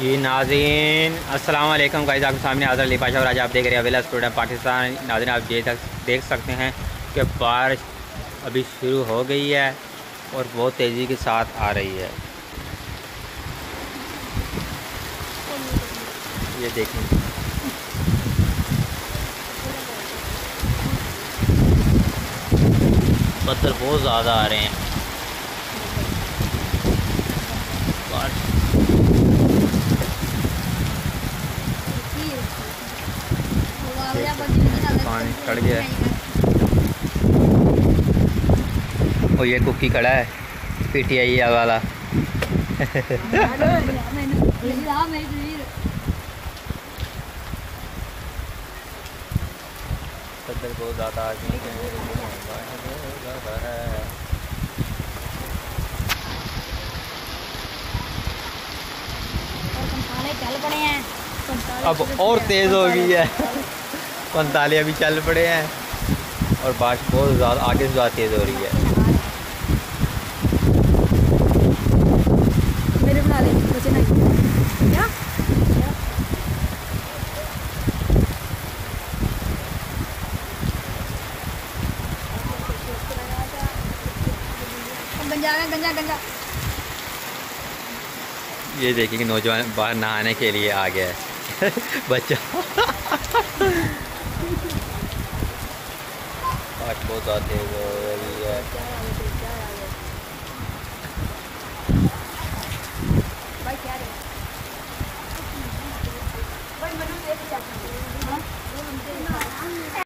जी नाज़रीन अस्सलाम वालेकुम गाइस, आपके सामने आज़र अली पाशा और आज आप देख रहे हैं अवेला स्टूडेंट पाकिस्तान। नाज़रीन आप देख सकते हैं कि बारिश अभी शुरू हो गई है और बहुत तेज़ी के साथ आ रही है। ये देखें, बदल बहुत ज़्यादा आ रहे हैं। पानी चढ़ गया है और ये कुकी खड़ा है PTI वाला। बदल बहुत ज़्यादा आ गए हैं। चल पड़े हैं, अब और तेज़ हो गई है। 45 अभी चल पड़े हैं और बारिश बहुत ज़्यादा आगे से ज़्यादा तेज़ हो रही है। मेरे बना ले बचे नहीं क्या गंजा गंजा गंजा। ये देखिए कि नौजवान बाहर नहाने के लिए आ गया है। बच्चा बारिश बहुत ज़्यादा तेज़ हो रही है। भाई क्या रे भाई मनु देख क्या